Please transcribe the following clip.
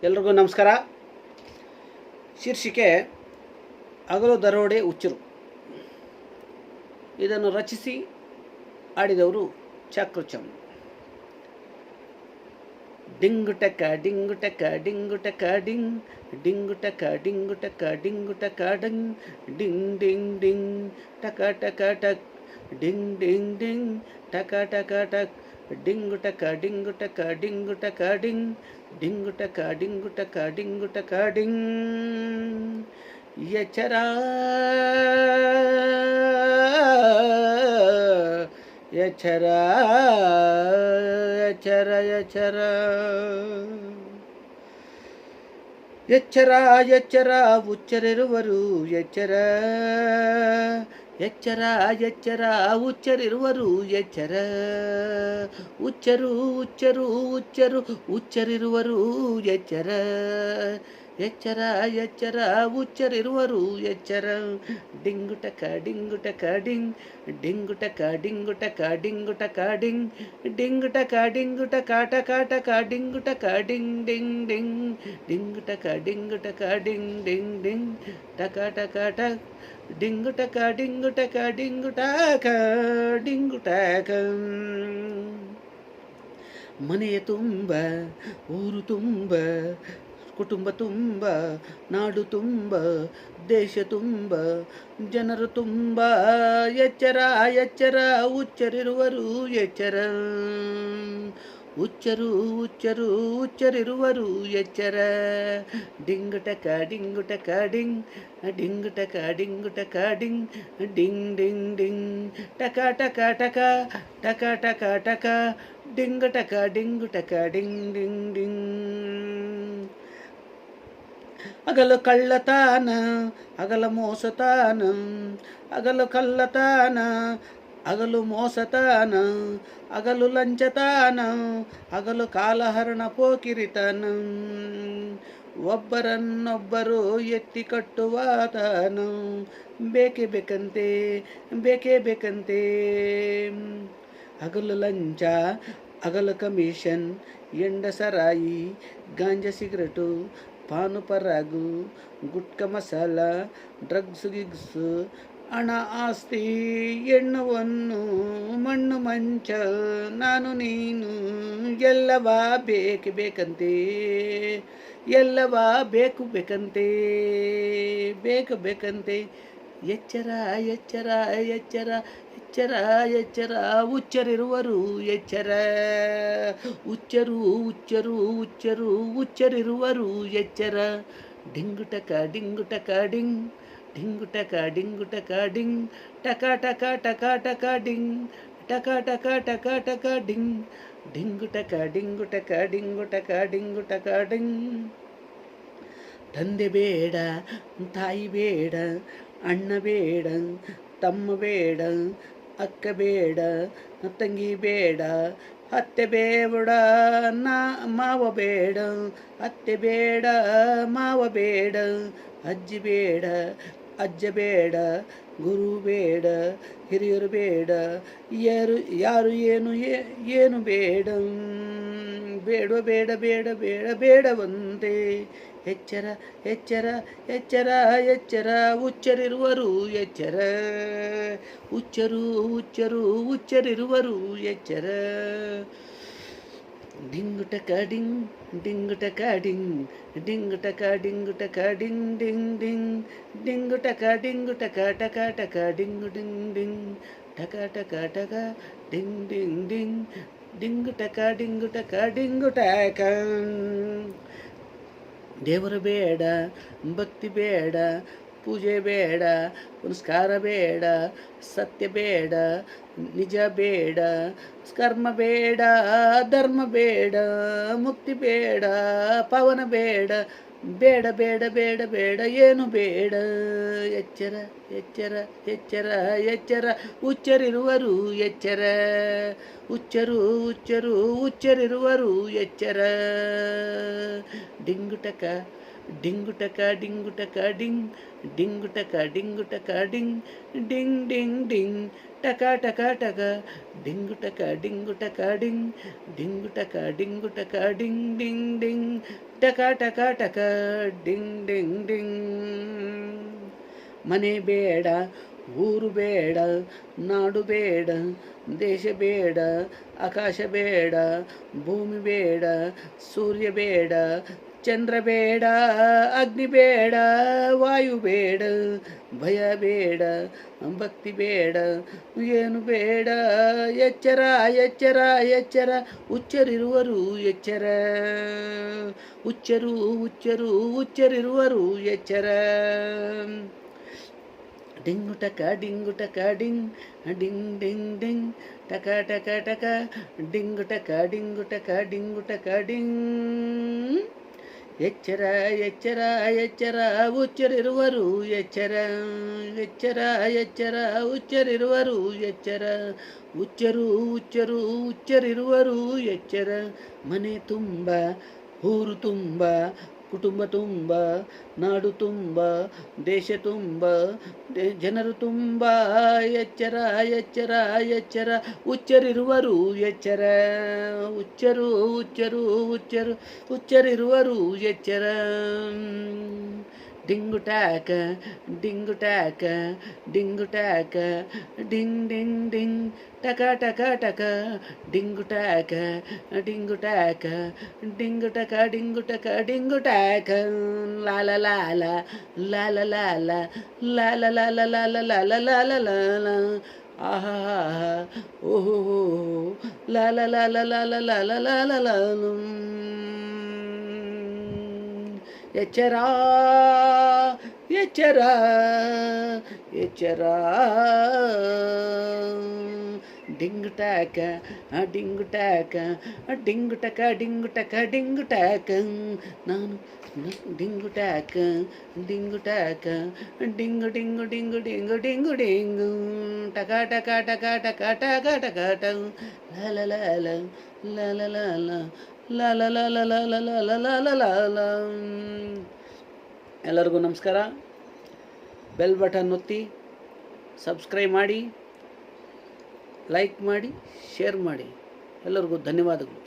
ಎಲ್ರಿಗೂ ನಮಸ್ಕಾರ. ಶೀರ್ಷಿಕೆ ಹಗಲು ದರೋಡೆ ಹುಚ್ಚರು. ಇದನ್ನು ರಚಿಸಿ ಆಡಿದವರು ಚಾಕ್ರುಚಮ್. ಡಿಂಗು ಟಕ ಡಿಂಗು ಟಕ ಡಿಂಗು ಟಕ ಡಿಂಗ್ ಡಿಂಗು ಟಕ ಡಿಂಗು ಟಕ ಡಿಂಗು ಟಕ ಡಿಂಗ್ ಡಿಂಗ್ ಡಿಂಗ್ ಡಿಂಗ್ ಟಕ ಟಕ ಟಕ್ ಡಿಂಗ್ ಡಿಂಗ್ ಡಿಂಗ್ ಟಕ ಟಕ ಟಕ್ ಡಿಂಗು ಟಕ ಡಿಂಗು ಟಕ ಡಿಂಗು ಟಕ ಡಿಂಗ್ ಡಿಂಗು ಟಕ ಡಿಂಗು ಟಕ ಡಿಂಗು ಟಕ ಡಿಂಗ್. ಎಚ್ಚರ ಎಚ್ಚರ ಎಚ್ಚರ ಎಚ್ಚರ ಎಚ್ಚರ ಎಚ್ಚರ ಹುಚ್ಚರಿರುವರು ಎಚ್ಚರ ಎಚ್ಚರ ಎಚ್ಚರ ಹುಚ್ಚರಿರುವರು ಎಚ್ಚರ ಹುಚ್ಚರು ಹುಚ್ಚರು ಹುಚ್ಚರು ಹುಚ್ಚರಿರುವರು ಎಚ್ಚರ ಎಚ್ಚರ ಎಚ್ಚರ ಹುಚ್ಚರಿರುವರು ಎಚ್ಚರ. ಡಿಂಗು ಟಕ ಡಿಂಗು ಟಕ ಡಿಂಗ್ ಡಿಂಗು ಟಕ ಡಿಂಗು ಟಕ ಡಿಂಗು ಟಕ ಡಿಂಗ್ ಡಿಂಗು ಟಕ ಡಿಂಗು ಟಕ ಟಕ ಟಕ ಡಿಂಗು ಟಕ ಡಿಂಗ್ ಡಿಂಗ್ ಡಿಂಗ್ ಡಿಂಗು ಟಕ ಡಿಂಗು ಟಕ ಡಿಂಗ್ ಡಿಂಗ್ ಡಿಂಗ್ ಟಕ ಟಕ ಟಕ್ ಡಿಂಗು ಟಕ ಡಿಂಗು ಟಕ ಡಿಂಗು ಟಕ ಡಿಂಗು ಟಕ. ಮನೆಯ ತುಂಬ ಊರು ತುಂಬ ಕುಟುಂಬ ತುಂಬ ನಾಡು ತುಂಬ ದೇಶ ತುಂಬ ಜನರು ತುಂಬ ಎಚ್ಚರ ಎಚ್ಚರ ಹುಚ್ಚರಿರುವರು ಎಚ್ಚರ ಹುಚ್ಚರು ಹುಚ್ಚರು ಹುಚ್ಚರಿರುವರು ಎಚ್ಚರ. ಡಿಂಗು ಟಕ ಡಿಂಗು ಟಕ ಡಿಂಗ್ ಡಿಂಗು ಟಕ ಡಿಂಗು ಟಕ ಡಿಂಗ್ ಡಿಂಗ್ ಡಿಂಗ್ ಡಿಂಗ್ ಟಕ ಟಕ ಟಕ ಟಕ ಟಕ ಟಕ ಡಿಂಗು ಟಕ ಡಿಂಗು ಟಕ ಡಿಂಗ್ ಡಿಂಗ್ ಡಿಂಗ್. ಹಗಲು ಕಳ್ಳತಾನ ಹಗಲ ಮೋಸತಾನ ಹಗಲು ಕಳ್ಳತಾನ ಹಗಲು ಮೋಸತಾನ ಹಗಲು ಲಂಚತಾನ ಹಗಲು ಕಾಲಹರಣ ಪೋಕಿರಿತಾನ ಒಬ್ಬರನ್ನೊಬ್ಬರು ಎತ್ತಿ ಕಟ್ಟುವಾತಾನ ಬೇಕೇ ಬೇಕಂತೆ ಬೇಕೇ ಬೇಕಂತೆ. ಹಗಲು ಲಂಚ ಹಗಲು ಕಮಿಷನ್ ಎಂಡ ಸರಾಯಿ ಗಾಂಜಾ ಸಿಗರೇಟು ಪಾನು ಪರಾಗು ಗುಟ್ಕ ಮಸಾಲ ಡ್ರಗ್ಸು ಗಿಗ್ಸು ಹಣ ಆಸ್ತಿ ಹೆಣ್ಣುವನ್ನು ಮಣ್ಣು ಮಂಚ ನಾನು ನೀನು ಎಲ್ಲವಾ ಬೇಕು ಬೇಕಂತೆ ಎಲ್ಲವಾ ಬೇಕು ಬೇಕಂತೆ ಬೇಕು ಬೇಕಂತೆ. ಎಚ್ಚರ ಎಚ್ಚರ ಎಚ್ಚರ ಎಚ್ಚರ ಎಚ್ಚರ ಹುಚ್ಚರಿರುವರು ಎಚ್ಚರ ಹುಚ್ಚರು ಹುಚ್ಚರು ಹುಚ್ಚರು ಹುಚ್ಚರಿರುವರು ಎಚ್ಚರ. ಡಿಂಗು ಟಕ ಡಿಂಗು ಟಕ ಡಿಂಗ್ ಡಿಂಗು ಟಕ ಡಿಂಗು ಟಕ ಡಿಂಗ್ ಟಕ ಟಕ ಟಕ ಟಕ ಡಿಂಗ್ ಟಕ ಟಕ ಟಕ ಟಕ ಡಿಂಗ್ ಡಿಂಗು ಟಕ ಡಿಂಗು ಟಕ ಡಿಂಗು ಟಕ ಡಿಂಗು ಟಕ ಡಿಂಗ್. ತಂದೆ ಬೇಡ ತಾಯಿ ಬೇಡ ಅಣ್ಣ ಬೇಡ ತಮ್ಮ ಬೇಡ ಅಕ್ಕ ಬೇಡ ತಂಗಿ ಬೇಡ ಅತ್ತೆ ಬೇಡ ಮಾವ ಬೇಡ ಅತ್ತೆ ಬೇಡ ಮಾವ ಬೇಡ ಅಜ್ಜಿ ಬೇಡ ಅಜ್ಜ ಬೇಡ ಗುರು ಬೇಡ ಹಿರಿಯರು ಬೇಡ ಯಾರು ಏನು ಬೇಡ ಬೇಡ ಬೇಡ ಬೇಡ ಬೇಡ ಬೇಡವಂತೆ. ಎಚ್ಚರ ಎಚ್ಚರ ಎಚ್ಚರ ಎಚ್ಚರ ಹುಚ್ಚರಿರುವರು ಎಚ್ಚರ ಹುಚ್ಚರು ಹುಚ್ಚರು ಹುಚ್ಚರಿರುವರು ಎಚ್ಚರ. ಡಿಂಗು ಟಕ ಡಿಂಗ್ ಡಿಂಗು ಟಕ ಡಿಂಗ್ ಡಿಂಗು ಟಕ ಡಿಂಗು ಟಕ ಡಿಂಗ್ ಡಿಂಗ್ ಡಿಂಗ್ ಡಿಂಗು ಟಕ ಡಿಂಗು ಟಕ ಟಕ ಟಕ ಡಿಂಗು ಡಿಂಗ್ ಡಿಂಗ್ ಟಕ ಟಕ ಟಕ ಡಿಂಗ್ ಡಿಂಗ್ ಡಿಂಗ್ ಡಿಂಗು ಟಕ ಡಿಂಗು ಟಕ ಡಿಂಗು ಟಕ. ದೇವರು ಬೇಡ ಭಕ್ತಿ ಬೇಡ ಪೂಜೆ ಬೇಡ ಪುನಸ್ಕಾರ ಬೇಡ ಸತ್ಯ ಬೇಡ ನಿಜ ಬೇಡ ಕರ್ಮ ಬೇಡ ಧರ್ಮ ಬೇಡ ಮುಕ್ತಿ ಬೇಡ ಪವನ ಬೇಡ ಬೇಡ ಬೇಡ ಬೇಡ ಬೇಡ ಏನು ಬೇಡ. ಎಚ್ಚರ ಎಚ್ಚರ ಎಚ್ಚರ ಎಚ್ಚರ ಹುಚ್ಚರಿರುವರು ಎಚ್ಚರ ಹುಚ್ಚರು ಹುಚ್ಚರು ಹುಚ್ಚರಿರುವರು ಎಚ್ಚರ. ಡಿಂಗು ಟಕ ಡಿಂಗುಟಕ ಡಿಂಗುಟಕ ಡಿಂಗ್ ಡಿಂಗುಟಕ ಡಿಂಗುಟಕ ಡಿಂಗ್ ಡಿಂಗ್ ಡಿಂಗ್ ಡಿಂಗ್ ಟಕ ಟಕ ಟಕ ಡಿಂಗುಟಕ ಡಿಂಗುಟಕ ಡಿಂಗ್ ಡಿಂಗುಟಕ ಡಿಂಗುಟಕ ಡಿಂಗ್ ಡಿಂಗ್ ಡಿಂಗ್ ಟಕ ಟಕ ಟಕ ಡಿಂಗ್ ಡಿಂಗ್ ಡಿಂಗ್. ಮನೆ ಬೇಡ, ಊರು ಬೇಡ, ನಾಡು ಬೇಡ, ದೇಶ ಬೇಡ, ಆಕಾಶ ಬೇಡ, ಭೂಮಿ ಬೇಡ, ಸೂರ್ಯ ಬೇಡ, ಚಂದ್ರ ಬೇಡ, ಅಗ್ನಿ ಬೇಡ, ವಾಯು ಬೇಡ, ಭಯ ಬೇಡ, ಭಕ್ತಿ ಬೇಡ, ಏನು ಬೇಡ. ಎಚ್ಚರ ಎಚ್ಚರ ಎಚ್ಚರ, ಹುಚ್ಚರಿರುವರು ಎಚ್ಚರ, ಹುಚ್ಚರು ಹುಚ್ಚರು ಹುಚ್ಚರಿರುವರು ಎಚ್ಚರ. ಡಿಂಗುಟಕ ಡಿಂಗುಟಕ ಡಿಂಗ್ ಡಿಂಗ್ ಡಿಂಗ್ ಡಿಂಗ್ ಟಕ ಟಕ ಟಕ ಡಿಂಗುಟಕ ಡಿಂಗುಟಕ ಡಿಂಗುಟಕ ಡಿಂಗ್. ಎಚ್ಚರ ಎಚ್ಚರ ಎಚ್ಚರ, ಹುಚ್ಚರಿರುವರು ಎಚ್ಚರ, ಎಚ್ಚರ ಎಚ್ಚರ ಹುಚ್ಚರಿರುವರು ಎಚ್ಚರ, ಹುಚ್ಚರು ಹುಚ್ಚರು ಹುಚ್ಚರಿರುವರು ಎಚ್ಚರ. ಮನೆ ತುಂಬ, ಊರು ತುಂಬ, ಕುಟುಂಬ ತುಂಬ, ನಾಡು ತುಂಬ, ದೇಶ ತುಂಬ, ಜನರು ತುಂಬ. ಎಚ್ಚರ ಎಚ್ಚರ ಎಚ್ಚರ, ಹುಚ್ಚರಿರುವರು ಎಚ್ಚರ, ಹುಚ್ಚರು ಹುಚ್ಚರು ಹುಚ್ಚರು ಹುಚ್ಚರಿರುವರು ಎಚ್ಚರ. ಡಿಂಗುಟಾಕ ಡಿಂಗುಟಾಕ ಡಿಂಗುಟಾಕ ಡಿಂಗ್ ಡಿಂಗ್ ಡಿಂಗ್ ಟಕ ಟಕ ಟಕ ಡಿಂಗುಟಾಕ ಡಿಂಗುಟಾಕ ಡಿಂಗುಟಕ ಡಿಂಗುಟಕ ಡಿಂಗುಟಾಕ ಲಾಲ ಲಾಲ ಲಾಲ ಲಾಲ ಲಾಲ ಲಾಲ ಲಾಲ ಲಾಲ ಲಾಲ ಲಾಲ. ಆಹಾ ಓಹೋ ಲಾಲ ಲಾಲ ಲಾಲ ಲಾಲ ಲಾಲ ಲಾಲ. ಎಚ್ಚರ ಎಚ್ಚರ ಎಚ್ಚರ. ಡಿಂಗುಟಾಕ ಡಿಂಗುಟಾಕ ಡಿಂಗುಟಕ ಡಿಂಗುಟಕ ಡಿಂಗುಟಾಕ ನಾನು ಡಿಂಗುಟಾಕ ಡಿಂಗುಟಾಕ ಡಿಂಗು ಡಿಂಗು ಡಿಂಗು ಡಿಂಗು ಡಿಂಗು ಡಿಂಗು ಟಕ ಟಕ ಟಕ ಟಕ ಟಕ ಟಕ ಟ ಲಾಲ ಲಾಲ ಲಾಲ ಲಾಲ ಲಾಲ ಲಾಲ ಲಾಲ ಲಾಲ ಲಾಲ ಲಾಲ. ಎಲ್ಲರಿಗೂ ನಮಸ್ಕಾರ. ಬೆಲ್ ಬಟನ್ ಒತ್ತಿ, ಸಬ್ಸ್ಕ್ರೈಬ್ ಮಾಡಿ, ಲೈಕ್ ಮಾಡಿ, ಶೇರ್ ಮಾಡಿ. ಎಲ್ಲರಿಗೂ ಧನ್ಯವಾದಗಳು.